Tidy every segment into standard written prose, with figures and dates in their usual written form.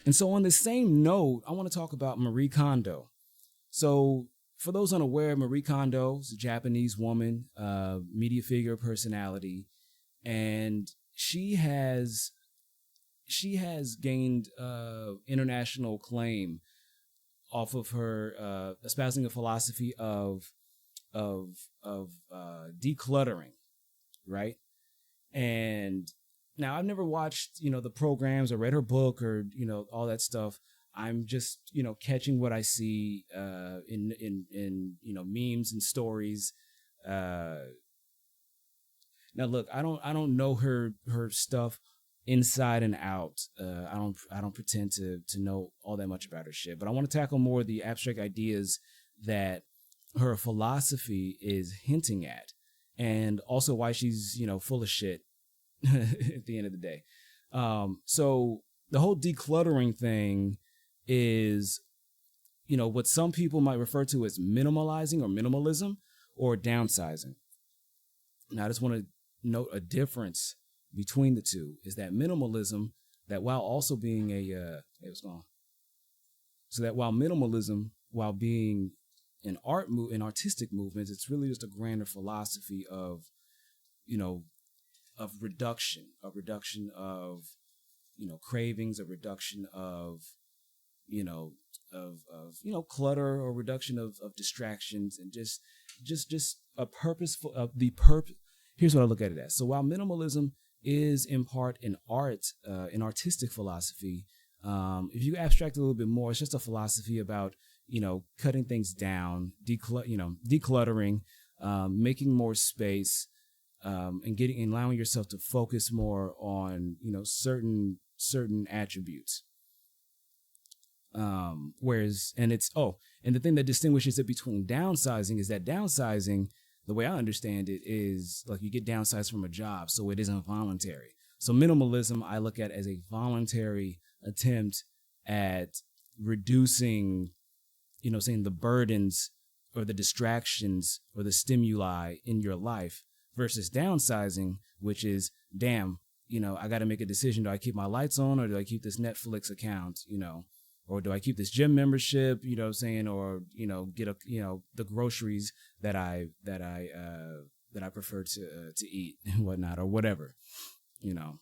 And so on the same note, I want to talk about Marie Kondo. So for those unaware, Marie Kondo is a Japanese woman, media figure, personality, and she has gained international acclaim off of her espousing a philosophy of decluttering, right? And now I've never watched, the programs or read her book or, all that stuff. I'm just, catching what I see in memes and stories. Uh, Now look, I don't know her stuff inside and out. I don't pretend to know all that much about her shit, but I want to tackle more of the abstract ideas that her philosophy is hinting at, and also why she's full of shit at the end of the day. So the whole decluttering thing is, what some people might refer to as minimalizing or minimalism or downsizing. Now, I just want to note a difference between the two is that minimalism, that while also being hey, what's going on? So that while minimalism, while being an artistic movement, it's really just a grander philosophy of, you know, of reduction of, cravings, a reduction of, you know, clutter, or reduction of distractions, and just a purposeful of the purpose. Here's what I look at it as. So while minimalism is in part an artistic philosophy, if you abstract a little bit more, it's just a philosophy about, cutting things down, decluttering, making more space, and allowing yourself to focus more on, certain attributes. Whereas, and the thing that distinguishes it between downsizing is that downsizing, the way I understand it, is like you get downsized from a job, so it isn't voluntary. So minimalism I look at as a voluntary attempt at reducing, saying the burdens or the distractions or the stimuli in your life, versus downsizing, which is, damn, I got to make a decision. Do I keep my lights on, or do I keep this Netflix account, or do I keep this gym membership, or, get the groceries that I prefer to eat and whatnot, or whatever, you know.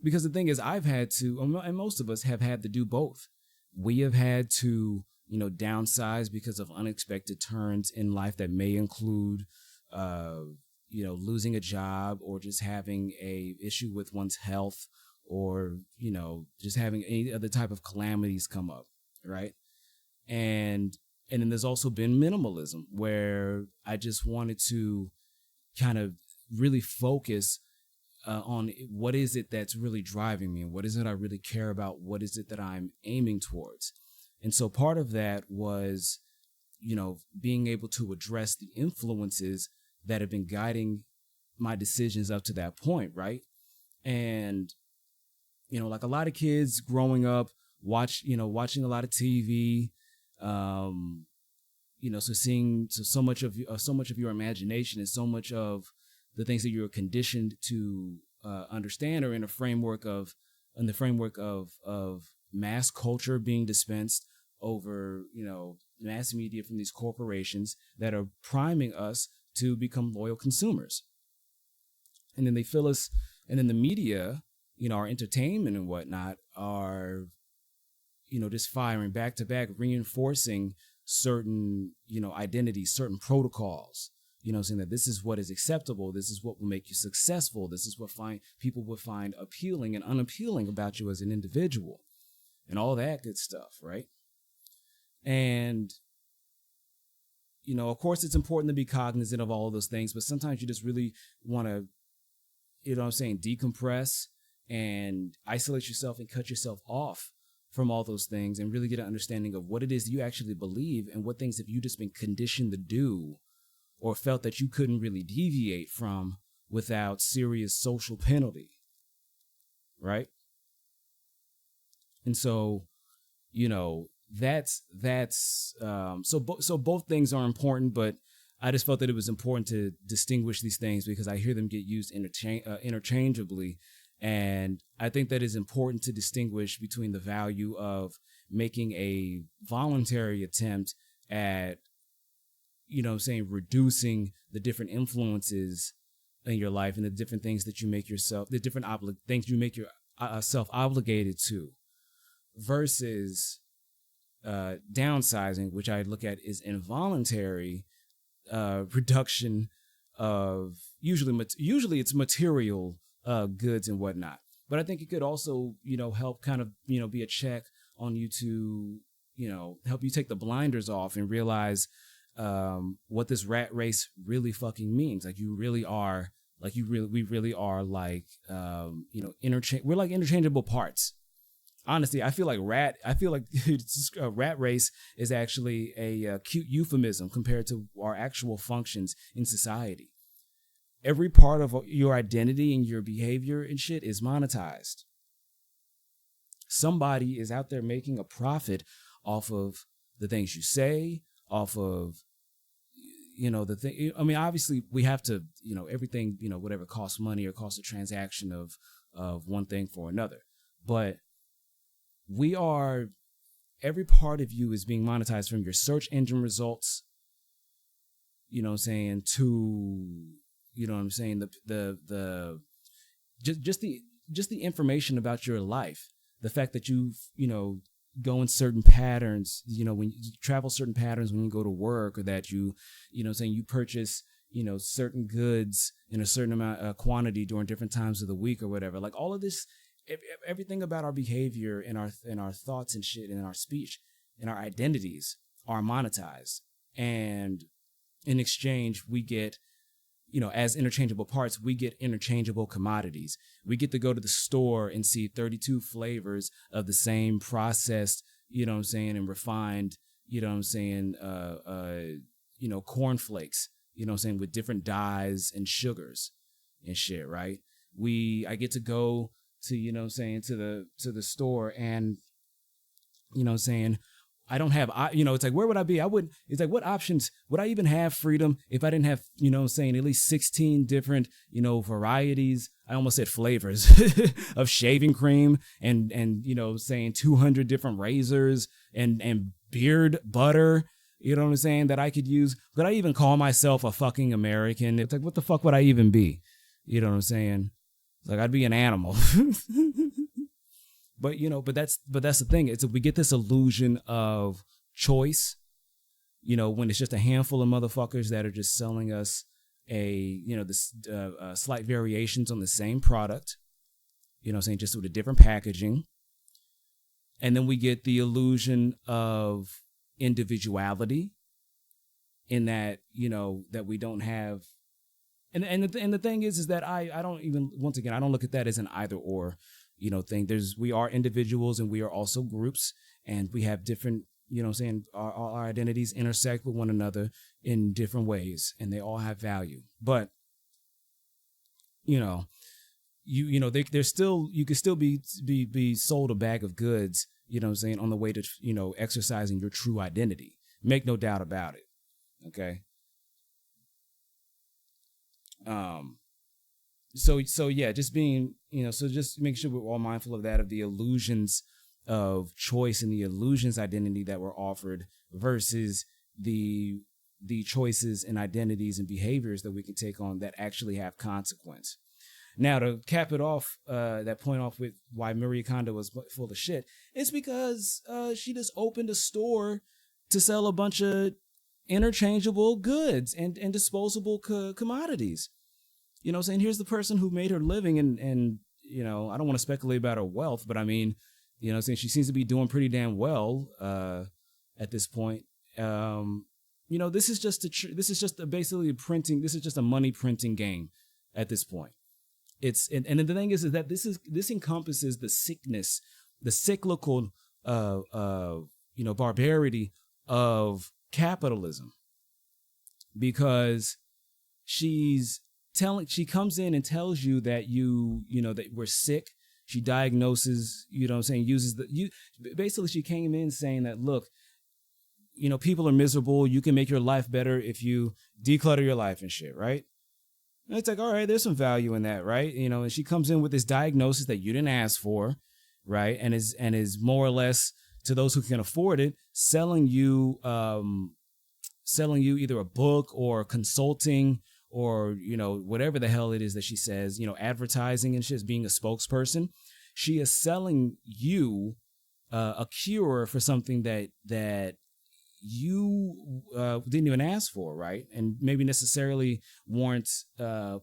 Because the thing is, I've had to, and most of us have had to do both. We have had to, downsize because of unexpected turns in life that may include, losing a job, or just having a issue with one's health, or, just having any other type of calamities come up, right? And then there's also been minimalism, where I just wanted to kind of really focus on what is it that's really driving me, and what is it I really care about, what is it that I'm aiming towards. And so part of that was, being able to address the influences that have been guiding my decisions up to that point, right? And, like a lot of kids growing up, watching a lot of TV, so much of your imagination, and so much of the things that you're conditioned to understand, are in the framework of mass culture being dispensed over, mass media from these corporations that are priming us to become loyal consumers. And then they fill us, and then the media, our entertainment and whatnot, are, just firing back to back, reinforcing certain, identities, certain protocols, saying that this is what is acceptable, this is what will make you successful, this is what people will find appealing and unappealing about you as an individual, and all that good stuff, right? And, of course, it's important to be cognizant of all of those things, but sometimes you just really want to, decompress and isolate yourself and cut yourself off from all those things, and really get an understanding of what it is you actually believe, and what things have you just been conditioned to do, or felt that you couldn't really deviate from without serious social penalty, right? And so, so both things are important, but I just felt that it was important to distinguish these things, because I hear them get used interchangeably, And I think that is important to distinguish between the value of making a voluntary attempt at, reducing the different influences in your life and the different things that you make yourself, the different things you make yourself obligated to, versus downsizing, which I look at is involuntary reduction of usually it's material goods and whatnot. But I think it could also, help kind of, be a check on you to, help you take the blinders off and realize what this rat race really fucking means. Like we really are like, we're like interchangeable parts. Honestly, I feel like rat race is actually a cute euphemism compared to our actual functions in society. Every part of your identity and your behavior and shit is monetized. Somebody is out there making a profit off of the things you say, off of, the thing. I mean, obviously we have to, everything, whatever costs money or costs a transaction of one thing for another. But every part of you is being monetized, from your search engine results, to, just the information about your life, the fact that you go in certain patterns, when you travel certain patterns when you go to work, or that you purchase, certain goods in a certain amount quantity during different times of the week or whatever. Like all of this, everything about our behavior and our thoughts and shit and our speech and our identities are monetized. And in exchange, we get, as interchangeable parts, we get interchangeable commodities. We get to go to the store and see 32 flavors of the same processed, and refined, cornflakes, with different dyes and sugars and shit, right? I get to go to, to the store, and, I don't have, it's like, where would I be? It's like, what options would I even have freedom if I didn't have, at least 16 different, varieties. I almost said flavors of shaving cream and 200 different razors and beard butter, that I could use. Could I even call myself a fucking American? It's like, what the fuck would I even be? You know what I'm saying? Like, I'd be an animal. But that's the thing. We get this illusion of choice, when it's just a handful of motherfuckers that are just selling us slight variations on the same product, just with a different packaging. And then we get the illusion of individuality, in that, that we don't have. And the thing is that I don't even, once again, I don't look at that as an either or, thing. We are individuals, and we are also groups, and we have different, our identities intersect with one another in different ways, and they all have value. But, there's still, you could still be sold a bag of goods, on the way to, exercising your true identity. Make no doubt about it. Okay. So yeah, just being, so just make sure we're all mindful of that, of the illusions of choice and the illusions identity that were offered, versus the choices and identities and behaviors that we can take on that actually have consequence. Now, to cap it off, that point off with why Marie Kondo was full of shit, it's because she just opened a store to sell a bunch of interchangeable goods and disposable commodities. Here's the person who made her living, and I don't want to speculate about her wealth, but I mean, she seems to be doing pretty damn well at this point. This is just basically printing. This is just a money printing game at this point. And the thing is that this encompasses the sickness, the cyclical, barbarity of capitalism, because she comes in and tells you that that we're sick. She diagnoses, basically she came in saying that, look, people are miserable. You can make your life better if you declutter your life and shit, right? And it's like, all right, there's some value in that, right? And she comes in with this diagnosis that you didn't ask for, right? And is more or less, to those who can afford it, selling you either a book or consulting or whatever the hell it is that she says, advertising and shit, being a spokesperson. She is selling you a cure for something that you didn't even ask for, right? And maybe necessarily warrants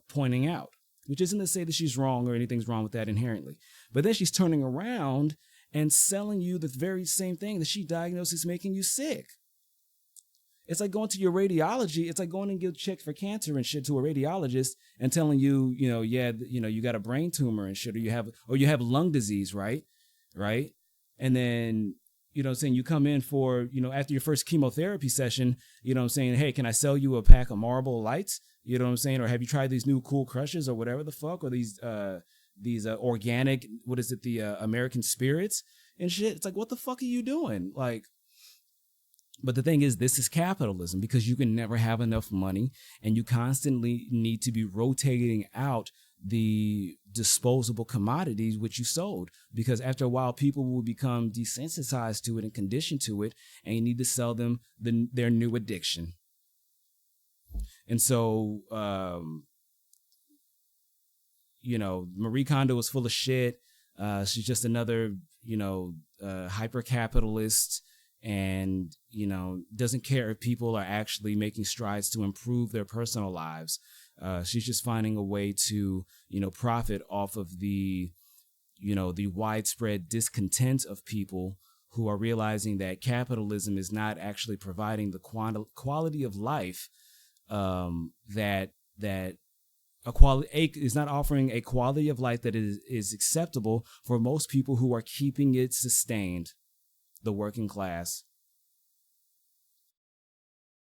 pointing out, which isn't to say that she's wrong or anything's wrong with that inherently. But then she's turning around and selling you the very same thing that she diagnoses making you sick. It's like going to your radiology. It's like going and get checked for cancer and shit to a radiologist and telling you, you got a brain tumor and shit, or you have lung disease, right? Right. And then, saying you come in for, after your first chemotherapy session, saying, hey, can I sell you a pack of Marlboro Lights? You know what I'm saying? Or have you tried these new Cool Crushes or whatever the fuck, or these organic, what is it? The American Spirits and shit. It's like, what the fuck are you doing? Like, but the thing is, this is capitalism, because you can never have enough money and you constantly need to be rotating out the disposable commodities which you sold, because after a while people will become desensitized to it and conditioned to it, and you need to sell them their new addiction. And so Marie Kondo is full of shit. She's just another hyper capitalist, and doesn't care if people are actually making strides to improve their personal lives. She's just finding a way to profit off of the widespread discontent of people who are realizing that capitalism is not actually providing the quality of life that is not offering a quality of life that is acceptable for most people who are keeping it sustained, the working class.